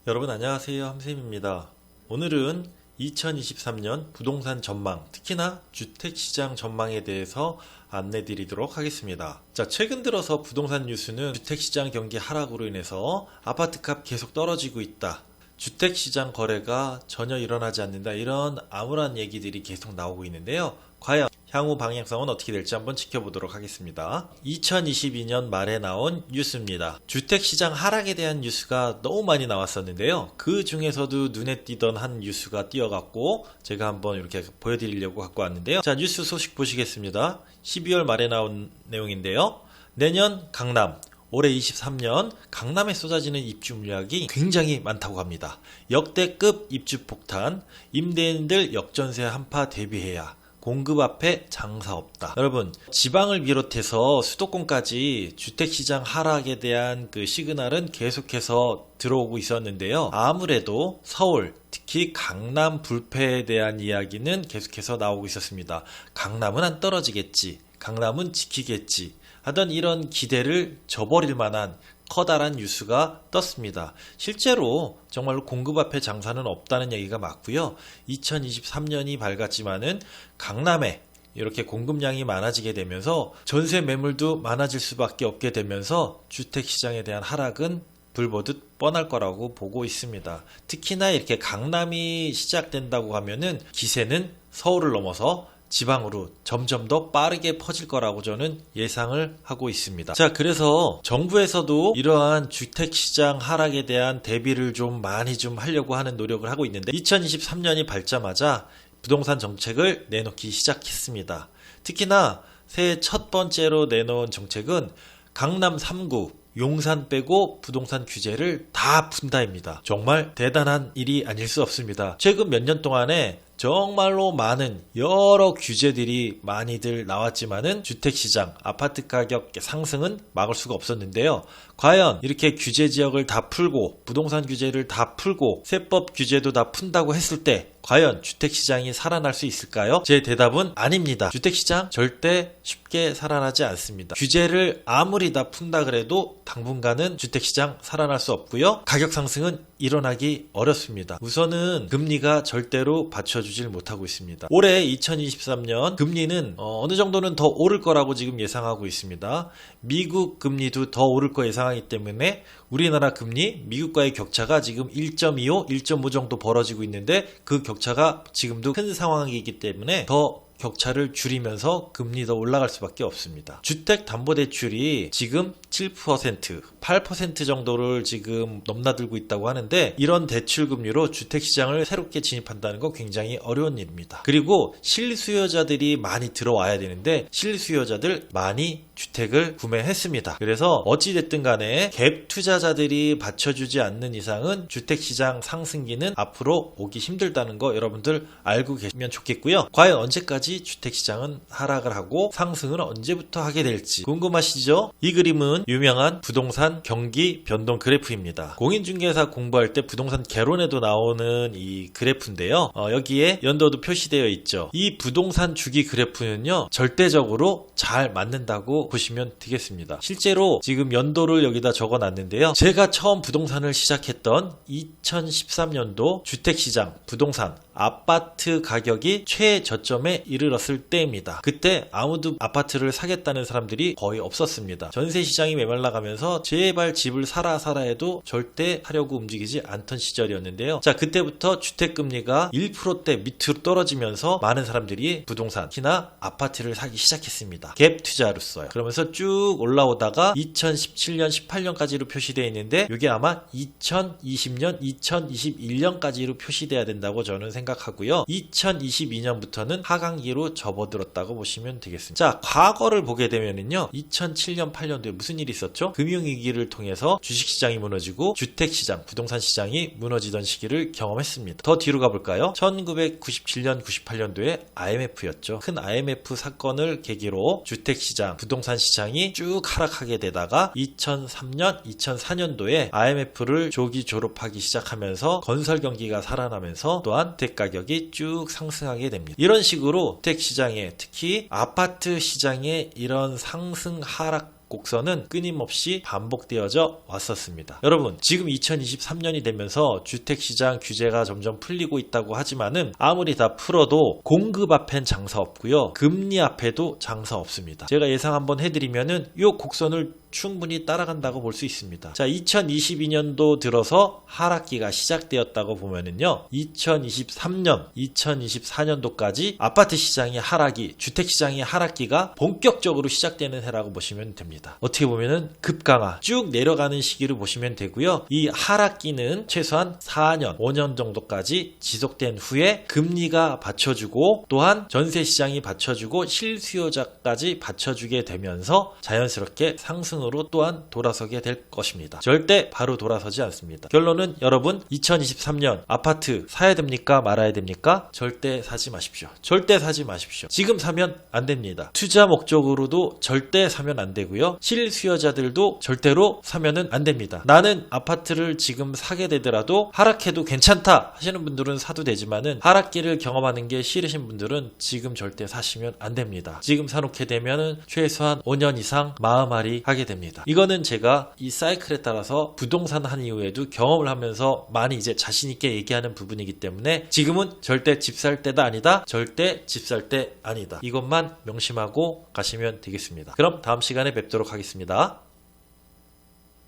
여러분 안녕하세요. 함쌤입니다. 오늘은 2023년 부동산 전망, 특히나 주택시장 전망에 대해서 안내 드리도록 하겠습니다. 자, 최근 들어서 부동산 뉴스는 주택시장 경기 하락으로 인해서 아파트값 계속 떨어지고 있다, 주택시장 거래가 전혀 일어나지 않는다, 이런 암울한 얘기들이 계속 나오고 있는데요. 과연 향후 방향성은 어떻게 될지 한번 지켜보도록 하겠습니다. 2022년 말에 나온 뉴스입니다. 주택시장 하락에 대한 뉴스가 너무 많이 나왔었는데요. 그 중에서도 눈에 띄던 한 뉴스가 띄어갖고 제가 한번 이렇게 보여드리려고 갖고 왔는데요. 자, 뉴스 소식 보시겠습니다. 12월 말에 나온 내용인데요. 내년 강남, 올해 23년 강남에 쏟아지는 입주 물량이 굉장히 많다고 합니다. 역대급 입주 폭탄, 임대인들 역전세 한파 대비해야 공급 앞에 장사 없다. 여러분, 지방을 비롯해서 수도권까지 주택시장 하락에 대한 그 시그널은 계속해서 들어오고 있었는데요. 아무래도 서울, 특히 강남 불패에 대한 이야기는 계속해서 나오고 있었습니다. 강남은 안 떨어지겠지, 강남은 지키겠지 하던 이런 기대를 저버릴 만한 커다란 뉴스가 떴습니다. 실제로 정말로 공급 앞에 장사는 없다는 얘기가 맞고요. 2023년이 밝았지만은 강남에 이렇게 공급량이 많아지게 되면서 전세 매물도 많아질 수밖에 없게 되면서 주택시장에 대한 하락은 불보듯 뻔할 거라고 보고 있습니다. 특히나 이렇게 강남이 시작된다고 하면은 기세는 서울을 넘어서 지방으로 점점 더 빠르게 퍼질 거라고 저는 예상을 하고 있습니다. 자, 그래서 정부에서도 이러한 주택시장 하락에 대한 대비를 좀 많이 좀 하려고 하는 노력을 하고 있는데 2023년이 밝자마자 부동산 정책을 내놓기 시작했습니다. 특히나 새해 첫 번째로 내놓은 정책은 강남 3구, 용산 빼고 부동산 규제를 다 푼다입니다. 정말 대단한 일이 아닐 수 없습니다. 최근 몇 년 동안에 정말로 많은 여러 규제들이 많이들 나왔지만은 주택시장, 아파트 가격 상승은 막을 수가 없었는데요. 과연 이렇게 규제 지역을 다 풀고 부동산 규제를 다 풀고 세법 규제도 다 푼다고 했을 때 과연 주택시장이 살아날 수 있을까요? 제 대답은 아닙니다. 주택시장 절대 쉽게 살아나지 않습니다. 규제를 아무리 다 푼다 그래도 당분간은 주택시장 살아날 수 없고요. 가격 상승은 일어나기 어렵습니다. 우선은 금리가 절대로 받쳐주질 못하고 있습니다. 올해 2023년 금리는 어느 정도는 더 오를 거라고 지금 예상하고 있습니다. 미국 금리도 더 오를 거 예상하기 때문에 우리나라 금리, 미국과의 격차가 지금 1.25, 1.5 정도 벌어지고 있는데 그 격차가 지금도 큰 상황이기 때문에 더 격차를 줄이면서 금리 더 올라갈 수밖에 없습니다. 주택담보대출이 지금 7%, 8% 정도를 지금 넘나들고 있다고 하는데 이런 대출금리로 주택시장을 새롭게 진입한다는 건 굉장히 어려운 일입니다. 그리고 실수요자들이 많이 들어와야 되는데 실수요자들 많이 주택을 구매했습니다. 그래서 어찌됐든 간에 갭 투자자들이 받쳐주지 않는 이상은 주택시장 상승기는 앞으로 오기 힘들다는 거 여러분들 알고 계시면 좋겠고요. 과연 언제까지 주택시장은 하락을 하고 상승은 언제부터 하게 될지 궁금하시죠? 이 그림은 유명한 부동산 경기 변동 그래프입니다. 공인중개사 공부할 때 부동산 개론에도 나오는 이 그래프인데요. 여기에 연도도 표시되어 있죠. 이 부동산 주기 그래프는요, 절대적으로 잘 맞는다고 보시면 되겠습니다. 실제로 지금 연도를 여기다 적어놨는데요. 제가 처음 부동산을 시작했던 2013년도 주택시장, 부동산, 아파트 가격이 최저점에 이르렀을 때입니다. 그때 아무도 아파트를 사겠다는 사람들이 거의 없었습니다. 전세시장이 메말라가면서 제발 집을 사라 해도 절대 사려고 움직이지 않던 시절이었는데요. 자, 그때부터 주택금리가 1%대 밑으로 떨어지면서 많은 사람들이 부동산, 특히나 아파트를 사기 시작했습니다. 갭 투자로서요. 그러면서 쭉 올라오다가 2017년, 18년까지로 표시되어 있는데 이게 아마 2020년, 2021년까지로 표시돼야 된다고 저는 생각하고요. 2022년부터는 하강기로 접어들었다고 보시면 되겠습니다. 자, 과거를 보게 되면은요, 2007년, 8년도에 무슨 일이 있었죠? 금융위기를 통해서 주식시장이 무너지고 주택시장, 부동산 시장이 무너지던 시기를 경험했습니다. 더 뒤로 가볼까요? 1997년, 98년도에 IMF였죠. 큰 IMF 사건을 계기로 주택시장, 부동산 시장이 쭉 하락하게 되다가 2003년, 2004년도에 IMF를 조기 졸업하기 시작하면서 건설 경기가 살아나면서 또한 주택 가격이 쭉 상승하게 됩니다. 이런 식으로 주택 시장에, 특히 아파트 시장에 이런 상승 하락 곡선은 끊임없이 반복되어져 왔었습니다. 여러분, 지금 2023년이 되면서 주택시장 규제가 점점 풀리고 있다고 하지만은 아무리 다 풀어도 공급 앞엔 장사 없고요. 금리 앞에도 장사 없습니다. 제가 예상 한번 해드리면은 이 곡선을 충분히 따라간다고 볼 수 있습니다. 자, 2022년도 들어서 하락기가 시작되었다고 보면은요, 2023년, 2024년도까지 아파트 시장의 하락이, 주택 시장의 하락기가 본격적으로 시작되는 해라고 보시면 됩니다. 어떻게 보면은 급강하, 쭉 내려가는 시기를 보시면 되고요. 이 하락기는 최소한 4년, 5년 정도까지 지속된 후에 금리가 받쳐주고 또한 전세 시장이 받쳐주고 실수요자까지 받쳐주게 되면서 자연스럽게 상승 으로 또한 돌아서게 될 것입니다. 절대 바로 돌아서지 않습니다. 결론은 여러분, 2023년 아파트 사야 됩니까? 말아야 됩니까? 절대 사지 마십시오. 절대 사지 마십시오. 지금 사면 안 됩니다. 투자 목적으로도 절대 사면 안 되고요. 실수요자들도 절대로 사면은 안 됩니다. 나는 아파트를 지금 사게 되더라도 하락해도 괜찮다 하시는 분들은 사도 되지만은 하락기를 경험하는 게 싫으신 분들은 지금 절대 사시면 안 됩니다. 지금 사놓게 되면은 최소한 5년 이상 마음앓이 하게 됩니다. 이거는 제가 이 사이클에 따라서 부동산 한 이후에도 경험을 하면서 많이 이제 자신 있게 얘기하는 부분이기 때문에 지금은 절대 집 살 때다 아니다. 절대 집 살 때 아니다. 이것만 명심하고 가시면 되겠습니다. 그럼 다음 시간에 뵙도록 하겠습니다.